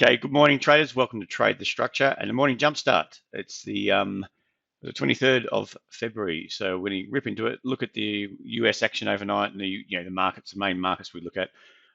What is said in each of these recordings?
Okay, good morning, traders. Welcome to Trade the Structure and the morning Jumpstart. It's the 23rd of February. So when you rip into it, look at the US action overnight and the markets, the main markets we look at.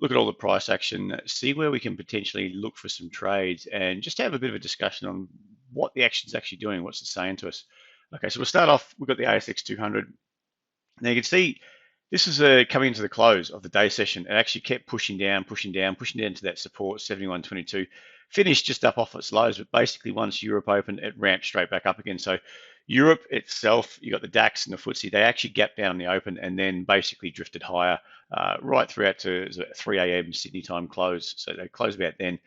Look at all the price action, see where we can potentially look for some trades, and just have a bit of a discussion on what the action's actually doing, what's it saying to us. Okay, so we'll start off. We've got the ASX 200. Now you can see this is coming into the close of the day session. It actually kept pushing down, pushing down, pushing down to that support 71.22. Finished just up off its lows, but basically once Europe opened, it ramped straight back up again. So Europe itself, you got the DAX and the FTSE, they actually gapped down in the open and then basically drifted higher right throughout to 3 a.m. Sydney time close. So they closed about then.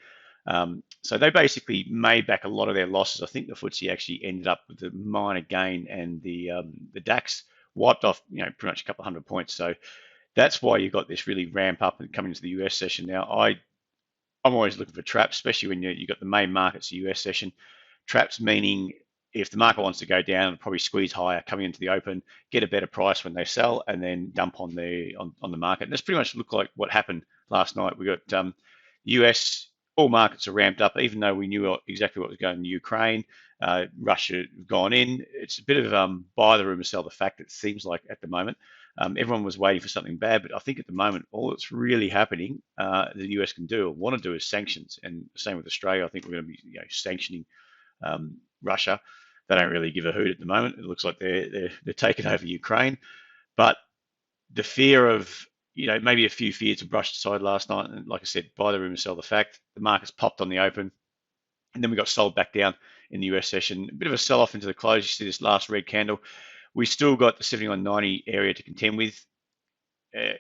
So they basically made back a lot of their losses. I think the FTSE actually ended up with a minor gain, and the DAX wiped off, pretty much a couple of hundred points. So that's why you got this really ramp up and coming into the US session. Now, I'm always looking for traps, especially when you got the main markets, the US session. Traps meaning if the market wants to go down, it'll probably squeeze higher coming into the open, get a better price when they sell, and then dump on the market. And that's pretty much looked like what happened last night. We got US, all markets are ramped up, even though we knew exactly what was going on in Ukraine. Russia gone in. It's a bit of buy the rumor, sell the fact. It seems like at the moment, everyone was waiting for something bad, but I think at the moment all that's really happening, the US can do or want to do is sanctions, and same with Australia. I think we're going to be sanctioning Russia. They don't really give a hoot at the moment. It looks like they're taking over Ukraine, but the fear of maybe a few fears were brushed aside last night, and like I said, buy the rumor, sell the fact. The markets popped on the open, and then we got sold back down in the US session. A bit of a sell-off into the close. You see this last red candle. We still got the 71.90 area to contend with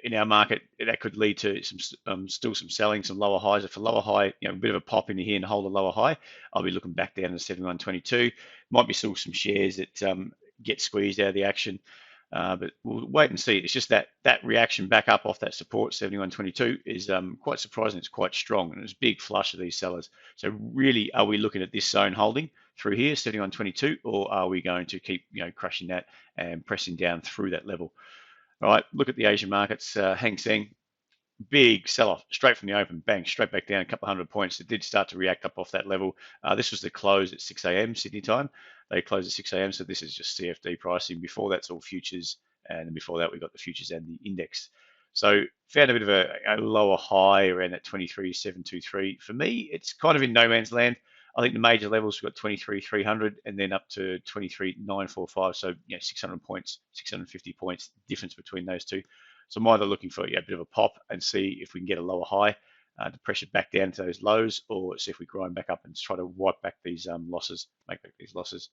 in our market. That could lead to some still some selling, some lower highs. If a lower high, a bit of a pop in here and hold a lower high, I'll be looking back down to 71.22. Might be still some shares that get squeezed out of the action. But we'll wait and see. It's just that reaction back up off that support 71.22 is quite surprising. It's quite strong, and it's a big flush of these sellers. So really, are we looking at this zone holding through here 71.22, or are we going to keep crushing that and pressing down through that level? All right, look at the Asian markets. Hang Seng, big sell-off straight from the open, bang, straight back down a couple hundred points. It did start to react up off that level. This was the close at 6 a.m. Sydney time. They closed at 6 a.m. So this is just CFD pricing. Before that's all futures, and before that we got the futures and the index. So found a bit of a lower high around that 23,723. For me, it's kind of in no man's land. I think the major levels we've got 23,300 and then up to 23,945. So 600 points, 650 points difference between those two. So I'm either looking for a bit of a pop and see if we can get a lower high to pressure back down to those lows, or see if we grind back up and try to wipe back these losses, make back these losses.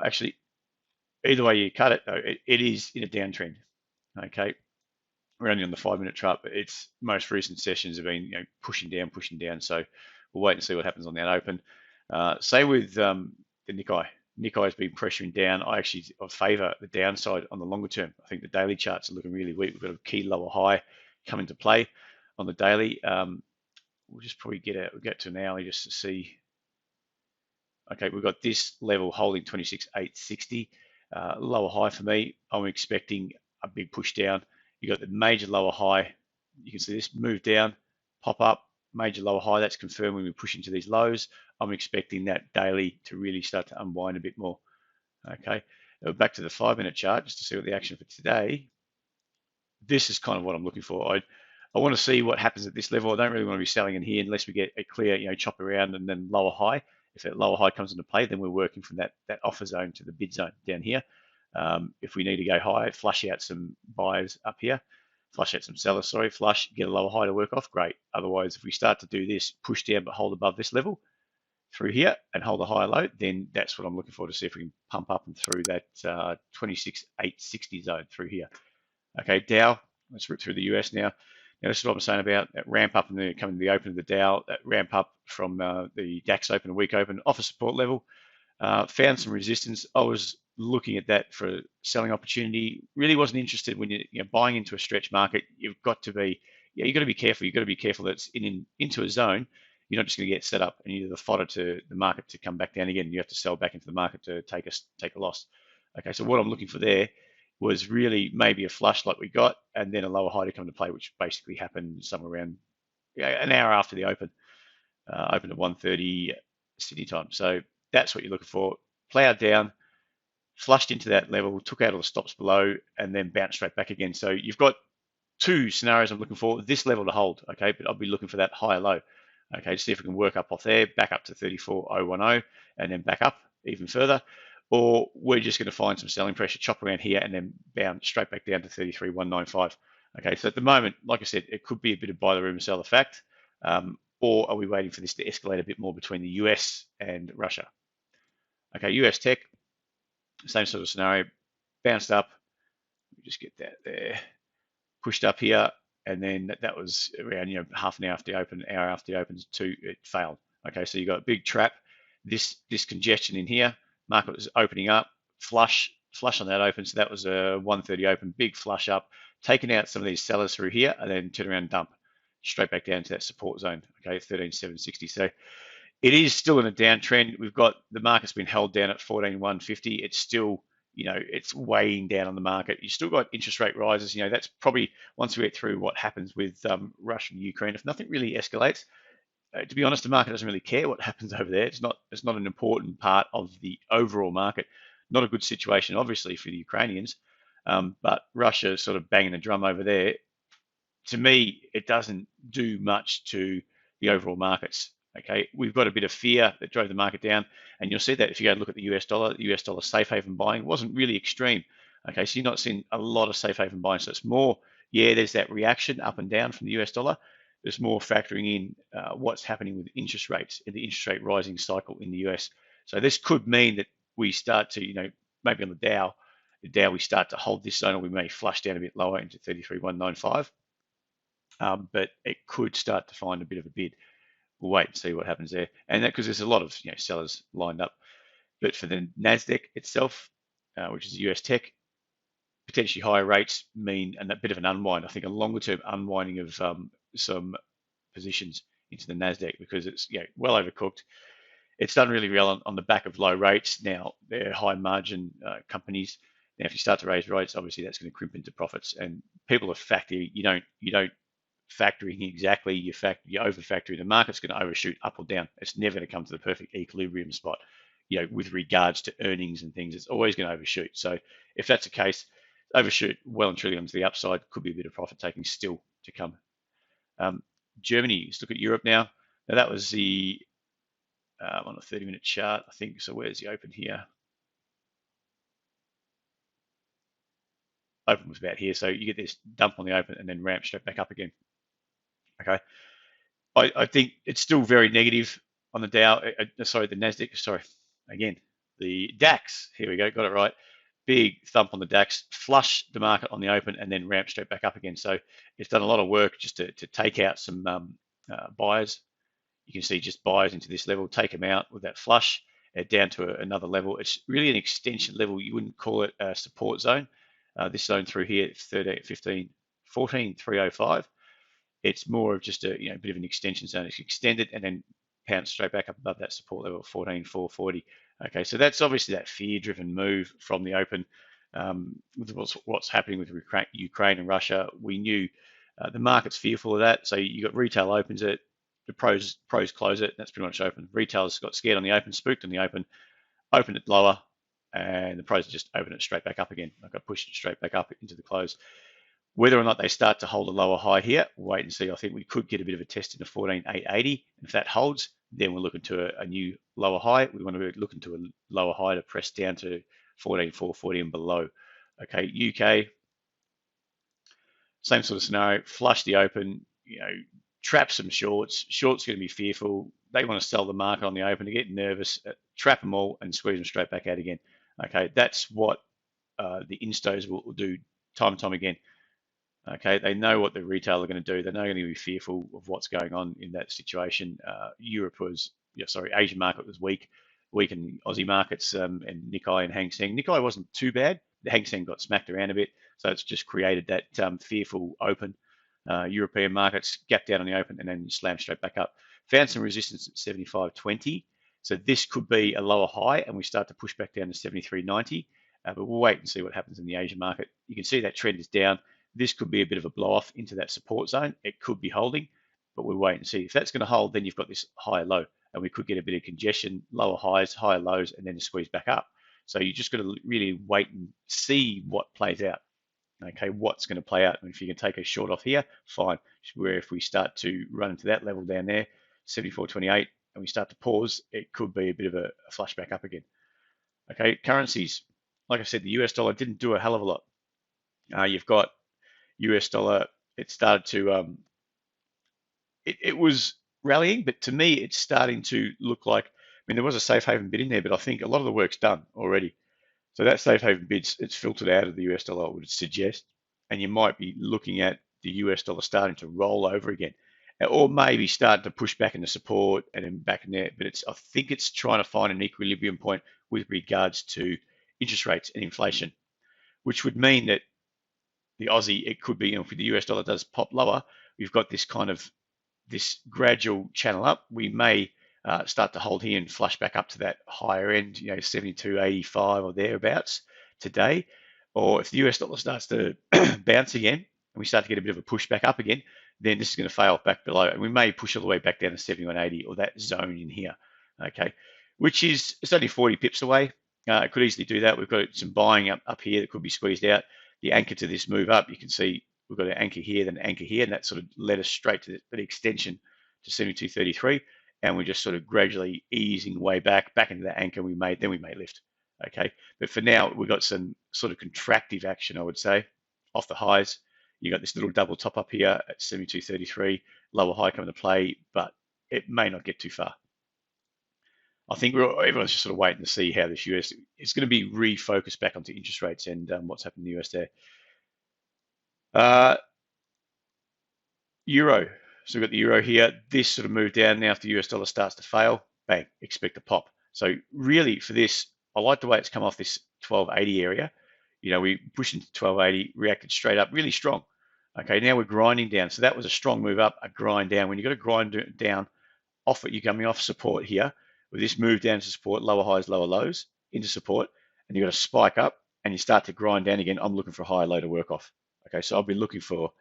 Actually, either way you cut it, though, it is in a downtrend. Okay, we're only on the 5-minute chart, but its most recent sessions have been pushing down. So we'll wait and see what happens on that open. Say with the Nikkei. Nikkei has been pressuring down. I favour the downside on the longer term. I think the daily charts are looking really weak. We've got a key lower high come into play on the daily. We'll just probably get to an hourly just to see. Okay, we've got this level holding 26,860. Lower high for me. I'm expecting a big push down. You got the major lower high. You can see this move down, pop up, major lower high. That's confirmed when we push into these lows. I'm expecting that daily to really start to unwind a bit more. Okay, back to the 5-minute chart just to see what the action for today. This is kind of what I'm looking for. I want to see what happens at this level. I don't really want to be selling in here unless we get a clear, chop around and then lower high. If that lower high comes into play, then we're working from that offer zone to the bid zone down here. If we need to go high, flush out some buyers up here, flush out some sellers, flush, get a lower high to work off, great. Otherwise, if we start to do this, push down but hold above this level through here and hold a higher low, then that's what I'm looking for, to see if we can pump up and through that 26,860 zone through here. Okay, Dow, let's rip through the US now. Now, this is what I'm saying about that ramp up and coming to the open of the Dow, that ramp up from the DAX open, a week open, off a support level. Found some resistance. I was looking at that for a selling opportunity. Really wasn't interested when you're buying into a stretch market. You've got to be, you've got to be careful. You've got to be careful that it's into a zone. You're not just going to get set up and either the fodder to the market to come back down again. You have to sell back into the market to take a loss. Okay, so what I'm looking for there was really maybe a flush like we got, and then a lower high to come into play, which basically happened somewhere around an hour after the open. open at 1:30 Sydney time. So that's what you're looking for. Plowed down, flushed into that level, took out all the stops below, and then bounced straight back again. So you've got two scenarios I'm looking for. This level to hold, okay, but I'll be looking for that higher low, okay, to see if we can work up off there, back up to 34.010, and then back up even further. Or we're just going to find some selling pressure, chop around here, and then bounce straight back down to 33.195. Okay, so at the moment, like I said, it could be a bit of buy the rumor, sell the fact, or are we waiting for this to escalate a bit more between the US and Russia? Okay, US tech, same sort of scenario, bounced up. Just get that there, pushed up here, and then that was around half an hour after the open, hour after the open, it failed. Okay, so you got a big trap. This congestion in here, market was opening up, flush on that open, so that was a 1:30 open, big flush up, taking out some of these sellers through here, and then turn around and dump straight back down to that support zone. Okay, 13,760. So it is still in a downtrend. We've got the market's been held down at 14,150. It's still, it's weighing down on the market. You still got interest rate rises. That's probably once we get through what happens with Russia and Ukraine. If nothing really escalates, to be honest, the market doesn't really care what happens over there. It's not an important part of the overall market. Not a good situation, obviously, for the Ukrainians. But Russia sort of banging the drum over there. To me, it doesn't do much to the overall markets. Okay, we've got a bit of fear that drove the market down, and you'll see that if you go and look at the US dollar safe haven buying wasn't really extreme. Okay, so you're not seeing a lot of safe haven buying. So it's more, there's that reaction up and down from the US dollar. There's more factoring in what's happening with interest rates in the interest rate rising cycle in the US. So this could mean that we start to, maybe on the Dow we start to hold this zone, or we may flush down a bit lower into 33,195. But it could start to find a bit of a bid. We'll wait and see what happens there. And that because there's a lot of sellers lined up. But for the Nasdaq itself, which is US tech, potentially higher rates mean a bit of an unwind. I think a longer term unwinding of some positions into the Nasdaq because it's well overcooked. It's done really well on the back of low rates. Now they're high margin companies. Now if you start to raise rates, obviously that's going to crimp into profits. And people are factoring. You don't factoring exactly, you over factoring. The market's going to overshoot up or down. It's never going to come to the perfect equilibrium spot, with regards to earnings and things. It's always going to overshoot. So if that's the case, overshoot well and truly onto the upside, could be a bit of profit taking still to come. Germany, let's look at Europe now. Now that was the on a 30-minute chart, I think. So where's the open here? Open was about here. So you get this dump on the open and then ramp straight back up again. Okay, I think it's still very negative on the Dow. Sorry, the Nasdaq. Sorry, again, the DAX. Here we go, got it right. Big thump on the DAX, flush the market on the open, and then ramp straight back up again. So it's done a lot of work just to take out some buyers. You can see just buyers into this level, take them out with that flush, down to another level. It's really an extension level. You wouldn't call it a support zone. This zone through here, 13, 15, 14,305. It's more of just a bit of an extension zone. It's extended and then pounced straight back up above that support level of 14,440. Okay, so that's obviously that fear-driven move from the open. With what's happening with Ukraine and Russia, we knew the market's fearful of that. So you got retail opens it, the pros close it. That's pretty much open. Retailers got scared on the open, spooked on the open, opened it lower, and the pros just open it straight back up again. I got pushed it straight back up into the close. Whether or not they start to hold a lower high here, we'll wait and see. I think we could get a bit of a test into 14,880. If that holds, then we're looking to a new lower high. We want to be looking to a lower high to press down to 14,440 and below. Okay, UK, same sort of scenario. Flush the open, trap some shorts. Shorts going to be fearful. They want to sell the market on the open. They get nervous, trap them all, and squeeze them straight back out again. Okay, that's what the instos will do time and time again. Okay, they know what the retail are going to do. They're not going to be fearful of what's going on in that situation. Asian market was weak in Aussie markets and Nikkei and Hang Seng. Nikkei wasn't too bad. The Hang Seng got smacked around a bit, so it's just created that fearful open. European markets gapped out on the open and then slammed straight back up. Found some resistance at 75.20. So this could be a lower high, and we start to push back down to 73.90. But we'll wait and see what happens in the Asian market. You can see that trend is down. This could be a bit of a blow off into that support zone. It could be holding. but we'll wait and see. If that's going to hold, then you've got this higher low, and we could get a bit of congestion, lower highs, higher lows, and then a squeeze back up. So you just got to really wait and see what plays out. Okay, what's going to play out? And if you can take a short off here, fine. Where if we start to run into that level down there, 74.28, and we start to pause, it could be a bit of a flush back up again. Okay, currencies. Like I said, the US dollar didn't do a hell of a lot. You've got US dollar. It started to it was rallying, but to me, it's starting to look like. I mean, there was a safe haven bid in there, but I think a lot of the work's done already. So that safe haven bid, it's filtered out of the US dollar, I would suggest, and you might be looking at the US dollar starting to roll over again, or maybe start to push back into support and then back in there. But I think it's trying to find an equilibrium point with regards to interest rates and inflation, which would mean that the Aussie, it could be, if the US dollar does pop lower, we've got this kind of this gradual channel up. We may start to hold here and flush back up to that higher end, 72.85 or thereabouts today. Or if the US dollar starts to bounce again and we start to get a bit of a push back up again, then this is going to fail back below, and we may push all the way back down to 71.80 or that zone in here. Okay, which is, it's only 40 pips away. It could easily do that. We've got some buying up here that could be squeezed out. The anchor to this move up, you can see we've got an anchor here, then an anchor here, and that sort of led us straight to the extension to 72.33, and we're just sort of gradually easing way back into that anchor we made, then we may lift. Okay, but for now, we've got some sort of contractive action, I would say, off the highs. You got this little double top up here at 72.33, lower high coming to play, but it may not get too far. I think everyone's just sort of waiting to see how this US is going to be refocused back onto interest rates and what's happened in the US there. Euro. So we've got the euro here. This sort of moved down now. If the US dollar starts to fail, bang, expect a pop. So really for this, I like the way it's come off this 1280 area. We pushed into 1280, reacted straight up, really strong. Okay, now we're grinding down. So that was a strong move up, a grind down. When you've got to grind down off it, you're coming off support here. With this move down to support, lower highs, lower lows, into support, and you've got to spike up and you start to grind down again. I'm looking for a higher low to work off. Okay, so I'll be looking for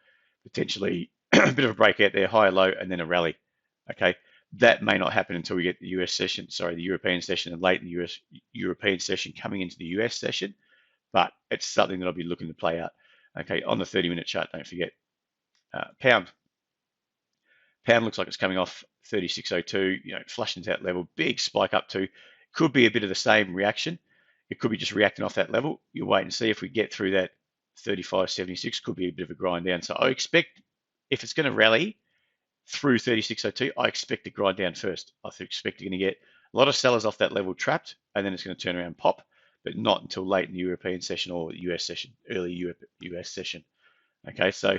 potentially a bit of a breakout there, higher low, and then a rally. Okay, that may not happen until we get the the European session, and late in the European session coming into the US session, but it's something that I'll be looking to play out. Okay, on the 30-minute chart, don't forget. Pound. Pound looks like it's coming off 36.02, flushing into that level, big spike up to. Could be a bit of the same reaction. It could be just reacting off that level. You wait and see if we get through that 35.76, could be a bit of a grind down. So I expect if it's going to rally through 36.02, I expect to grind down first. I expect you're going to get a lot of sellers off that level trapped, and then it's going to turn around and pop, but not until late in the European session or US session, early US session. Okay, so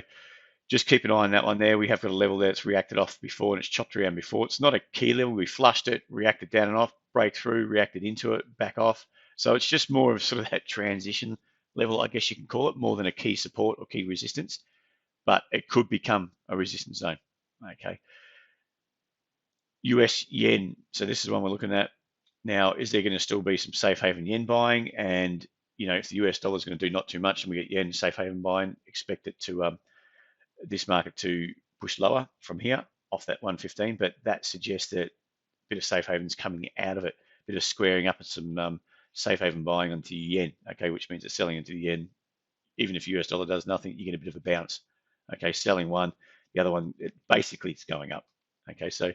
just keep an eye on that one there. We have got a level there that's reacted off before and it's chopped around before. It's not a key level. We flushed it, reacted down and off, break through, reacted into it, back off. So it's just more of sort of that transition level, I guess you can call it, more than a key support or key resistance, but it could become a resistance zone. Okay. US yen. So this is one we're looking at now. Is there going to still be some safe haven yen buying? And, if the US dollar is going to do not too much and we get yen safe haven buying, expect it to, this market to push lower from here off that 115, but that suggests that a bit of safe havens coming out of it, a bit of squaring up and some safe haven buying onto yen, okay, which means it's selling into the yen. Even if US dollar does nothing, you get a bit of a bounce. Okay, selling one, the other one, basically it's going up. Okay, so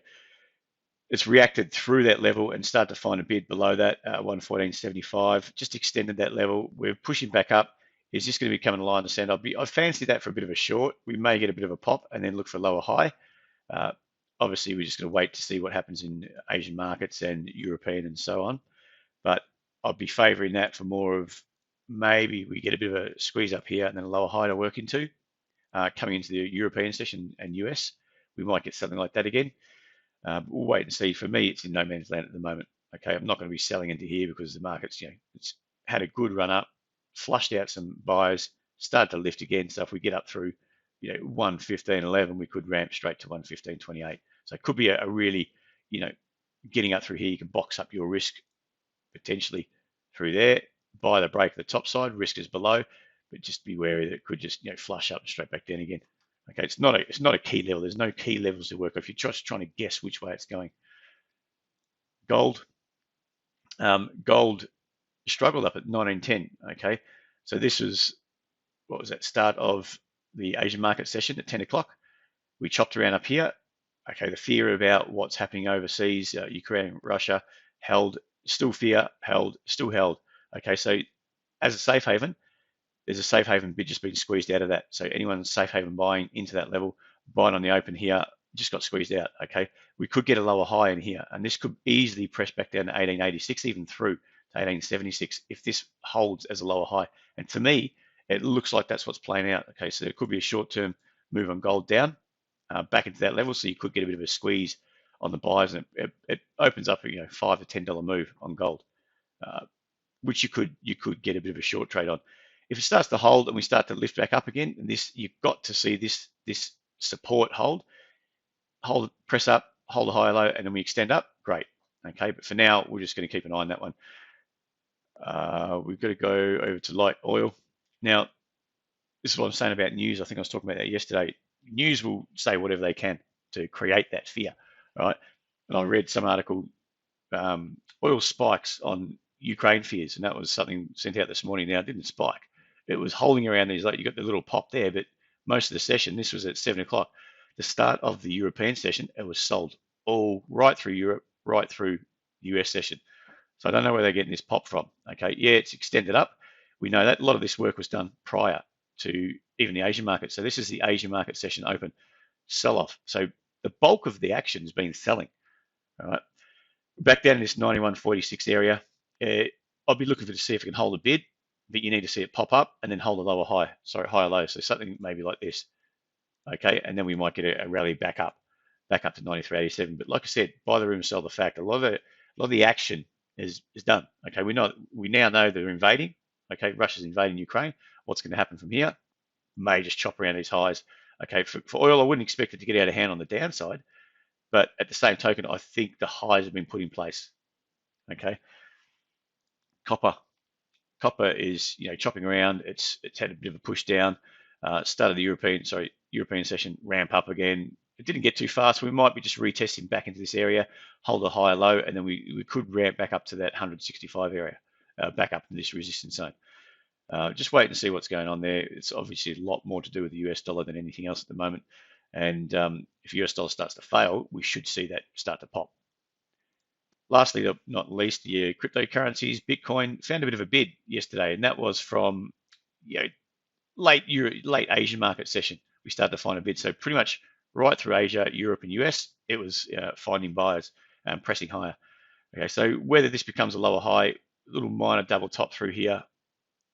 it's reacted through that level and started to find a bid below that, 114.75, just extended that level. We're pushing back up. Is this going to be coming a line to sand? I fancy that for a bit of a short. We may get a bit of a pop and then look for a lower high. Obviously, we're just going to wait to see what happens in Asian markets and European and so on. But I'd be favouring that for more of maybe we get a bit of a squeeze up here and then a lower high to work into. Coming into the European session and US, we might get something like that again. We'll wait and see. For me, it's in no man's land at the moment. Okay, I'm not going to be selling into here because the market's, it's had a good run up, flushed out some buyers, started to lift again. So if we get up through, 115.11, we could ramp straight to 115.28. So it could be a really, getting up through here. You can box up your risk potentially through there. Buy the break at the top side, risk is below, but just be wary that it could just, flush up and straight back down again. Okay, it's not a key level. There's no key levels to work. If you're just trying to guess which way it's going, gold, gold struggled up at 1910. Okay, so this was, what was that, start of the Asian market session at 10 o'clock. We chopped around up here. Okay, the fear about what's happening overseas, Ukraine, Russia, held, still fear, held, still held. Okay, so as a safe haven, there's a safe haven bid just been squeezed out of that. So anyone safe haven buying into that level, buying on the open here, just got squeezed out. Okay, we could get a lower high in here, and this could easily press back down to 1886, even through to 1876 if this holds as a lower high. And to me, it looks like that's what's playing out. Okay, so it could be a short-term move on gold down back into that level, so you could get a bit of a squeeze on the buys, and it opens up a $5 to $10 move on gold, which you could get a bit of a short trade on. If it starts to hold and we start to lift back up again, and this, you've got to see this support hold, press up, hold a higher low, and then we extend up. Great. Okay, but for now, we're just going to keep an eye on that one. We've got to go over to light oil. Now, this is what I'm saying about news. I think I was talking about that yesterday. News will say whatever they can to create that fear, right? And I read some article, oil spikes on Ukraine fears, and that was something sent out this morning. Now, it didn't spike. It was holding around these, like you got the little pop there, but most of the session, this was at 7 o'clock. The start of the European session, it was sold all right through Europe, right through the US session. So I don't know where they're getting this pop from. Okay, yeah, it's extended up. We know that a lot of this work was done prior to even the Asian market. So this is the Asian market session open, sell off. So the bulk of the action has been selling. All right, back down in this 91.46 area. I'll be looking for to see if it can hold a bid, but you need to see it pop up and then hold a lower high, higher low. So something maybe like this. Okay, and then we might get a rally back up to 93.87. But like I said, buy the rumor, sell the fact. A lot of the action is done. Okay, we now know they're invading. Okay, Russia's invading Ukraine. What's going to happen from here? May just chop around these highs. Okay, for oil, I wouldn't expect it to get out of hand on the downside, but at the same token, I think the highs have been put in place. Okay, copper is chopping around. It's had a bit of a push down. Started the European session, ramp up again. It didn't get too fast. So we might be just retesting back into this area, hold a higher low, and then we could ramp back up to that 165 area, back up to this resistance zone. Just wait and see what's going on there. It's obviously a lot more to do with the US dollar than anything else at the moment. And if US dollar starts to fail, we should see that start to pop. Lastly, not least, the cryptocurrencies, Bitcoin found a bit of a bid yesterday, and that was from late Asian market session. We started to find a bid. So pretty much right through Asia, Europe, and US, it was finding buyers and pressing higher. Okay, so whether this becomes a lower high, little minor double top through here,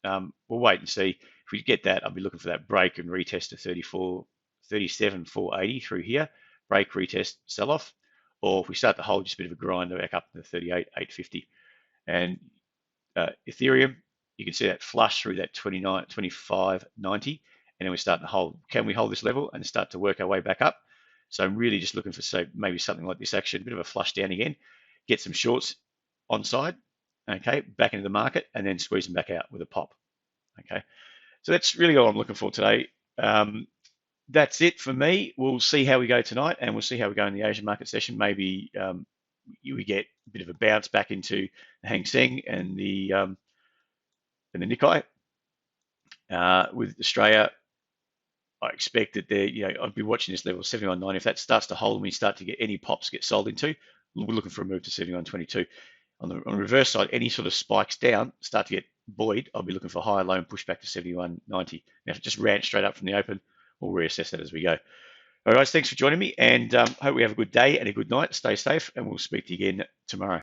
we'll wait and see. If we get that, I'll be looking for that break and retest to 37,480 through here. Break, retest, sell off. Or if we start to hold, just a bit of a grind back up to 38,850. And Ethereum, you can see that flush through that 25.90, and then we start to hold. Can we hold this level and start to work our way back up? So I'm really just looking for, maybe something like this action, a bit of a flush down again, get some shorts on side, okay, back into the market, and then squeeze them back out with a pop. Okay, so that's really all I'm looking for today. That's it for me. We'll see how we go tonight, and we'll see how we go in the Asian market session. Maybe we get a bit of a bounce back into the Hang Seng and the Nikkei. With Australia, I expect that I've been watching this level 71.9. If that starts to hold and we start to get any pops get sold into, we're looking for a move to 71.22. On the reverse side, any sort of spikes down start to get buoyed. I'll be looking for higher low and push back to 71.90. Now, if it just ran straight up from the open, we'll reassess that as we go. All right, guys, thanks for joining me, and hope we have a good day and a good night. Stay safe, and we'll speak to you again tomorrow.